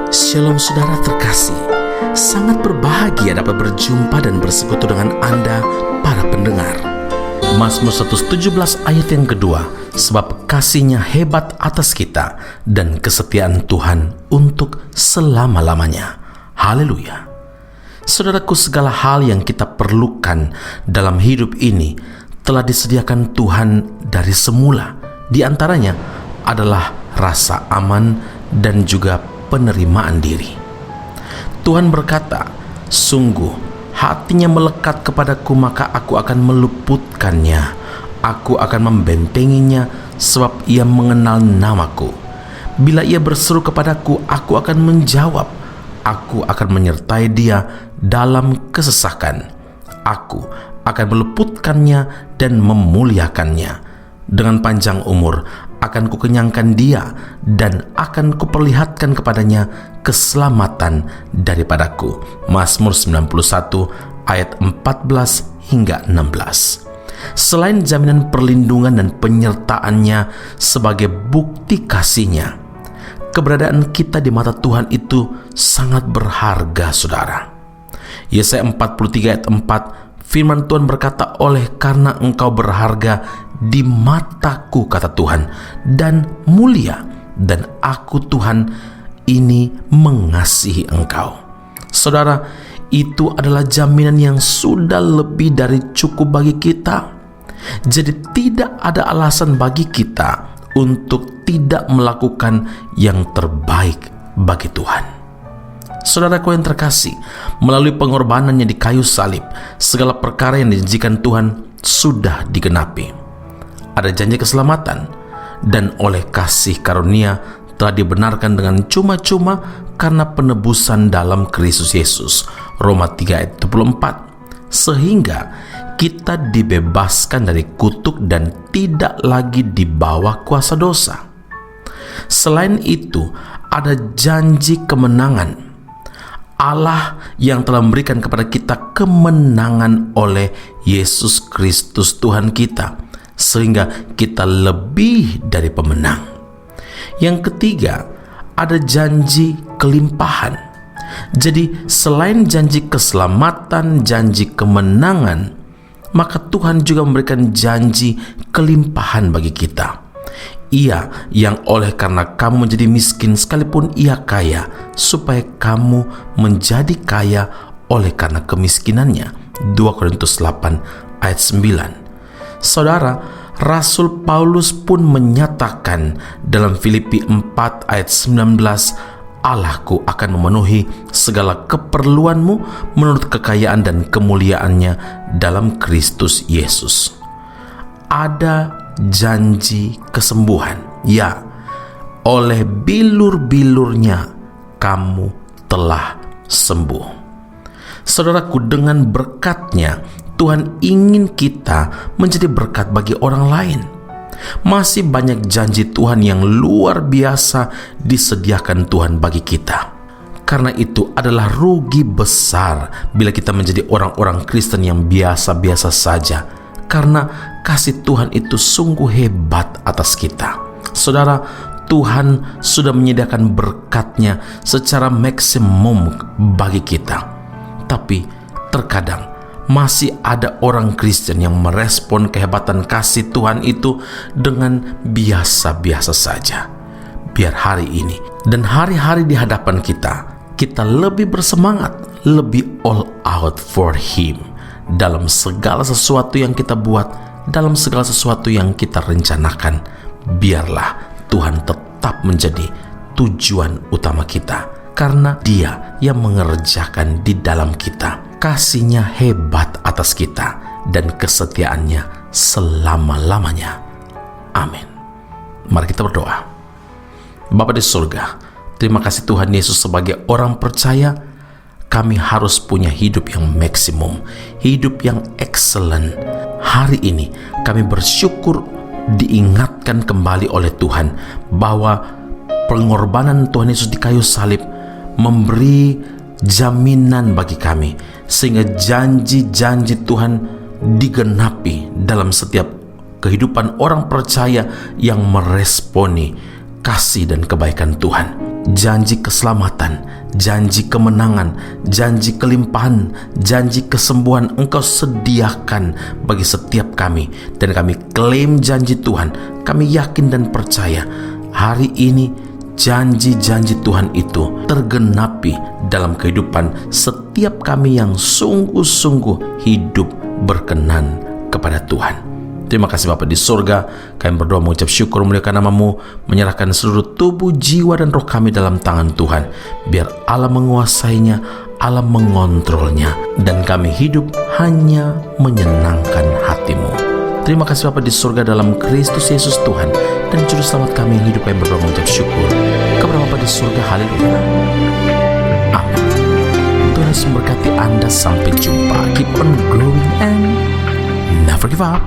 Shalom saudara terkasih, sangat berbahagia dapat berjumpa dan bersekutu dengan Anda para pendengar. Mazmur 117 ayat yang kedua, sebab kasih-Nya hebat atas kita dan kesetiaan Tuhan untuk selama-lamanya. Haleluya. Saudaraku, segala hal yang kita perlukan dalam hidup ini telah disediakan Tuhan dari semula. Di antaranya adalah rasa aman dan juga penerimaan diri. Tuhan berkata, sungguh hatinya melekat kepadaku, maka aku akan meluputkannya. Aku akan membentenginya, sebab ia mengenal namaku. Bila ia berseru kepadaku, aku akan menjawab. Aku akan menyertai dia dalam kesesakan. Aku akan meluputkannya dan memuliakannya. Dengan panjang umur akan kukenyangkan dia, dan akan kuperlihatkan kepadanya keselamatan daripadaku. Mazmur 91 ayat 14 hingga 16. Selain jaminan perlindungan dan penyertaannya sebagai bukti kasih-Nya, keberadaan kita di mata Tuhan itu sangat berharga, saudara. Yesaya 43 ayat 4, firman Tuhan berkata, oleh karena engkau berharga di mataku, kata Tuhan, dan mulia, dan aku Tuhan ini mengasihi engkau. Saudara, itu adalah jaminan yang sudah lebih dari cukup bagi kita. Jadi tidak ada alasan bagi kita untuk tidak melakukan yang terbaik bagi Tuhan. Saudaraku yang terkasih, melalui pengorbanannya di kayu salib, segala perkara yang dijanjikan Tuhan sudah digenapi. Ada janji keselamatan, dan oleh kasih karunia telah dibenarkan dengan cuma-cuma karena penebusan dalam Kristus Yesus. Roma 3 ayat 24. Sehingga kita dibebaskan dari kutuk dan tidak lagi di bawah kuasa dosa. Selain itu, ada janji kemenangan. Allah yang telah memberikan kepada kita kemenangan oleh Yesus Kristus Tuhan kita, sehingga kita lebih dari pemenang. Yang ketiga, ada janji kelimpahan. Jadi selain janji keselamatan, janji kemenangan, maka Tuhan juga memberikan janji kelimpahan bagi kita. Ia yang oleh karena kamu menjadi miskin sekalipun ia kaya, supaya kamu menjadi kaya oleh karena kemiskinannya. 2 Korintus 8 ayat 9. Saudara, Rasul Paulus pun menyatakan dalam Filipi 4 ayat 19, Allahku akan memenuhi segala keperluanmu menurut kekayaan dan kemuliaannya dalam Kristus Yesus. Ada janji kesembuhan. Ya, oleh bilur-bilurnya kamu telah sembuh. Saudaraku, dengan berkat-Nya Tuhan ingin kita menjadi berkat bagi orang lain. Masih banyak janji Tuhan yang luar biasa disediakan Tuhan bagi kita. Karena itu adalah rugi besar bila kita menjadi orang-orang Kristen yang biasa-biasa saja, karena kasih Tuhan itu sungguh hebat atas kita. Saudara, Tuhan sudah menyediakan berkat-Nya secara maksimum bagi kita. Tapi terkadang masih ada orang Kristen yang merespon kehebatan kasih Tuhan itu dengan biasa-biasa saja. Biar hari ini dan hari-hari di hadapan kita lebih bersemangat, lebih all out for Him dalam segala sesuatu yang kita buat, dalam segala sesuatu yang kita rencanakan. Biarlah Tuhan tetap menjadi tujuan utama kita, karena Dia yang mengerjakan di dalam kita. Kasih-Nya hebat atas kita dan kesetiaan-Nya selama-lamanya. Amin. Mari kita berdoa. Bapa di surga, terima kasih Tuhan Yesus. Sebagai orang percaya, kami harus punya hidup yang maksimum, hidup yang excellent. Hari ini kami bersyukur diingatkan kembali oleh Tuhan bahwa pengorbanan Tuhan Yesus di kayu salib memberi jaminan bagi kami, sehingga janji-janji Tuhan digenapi dalam setiap kehidupan orang percaya yang meresponi kasih dan kebaikan Tuhan. janji keselamatan, janji kemenangan, janji kelimpahan, janji kesembuhan Engkau sediakan bagi setiap kami. Dan kami klaim janji Tuhan. Kami yakin dan percaya hari ini janji-janji Tuhan itu tergenapi dalam kehidupan setiap kami yang sungguh-sungguh hidup berkenan kepada Tuhan. Terima kasih Bapa di surga. Kami berdoa mengucap syukur memuliakan nama-Mu, menyerahkan seluruh tubuh, jiwa, dan roh kami dalam tangan Tuhan. Biar Allah menguasainya, Allah mengontrolnya, dan kami hidup hanya menyenangkan hati-Mu. Terima kasih Bapa di surga, dalam Kristus Yesus Tuhan dan Juru Selamat kami yang hidup, kami berdoa mengucap syukur kepada Bapa di surga. Haleluya. Amin. Tuhan Yesus memberkati Anda. Sampai jumpa. Keep on growing and never give up.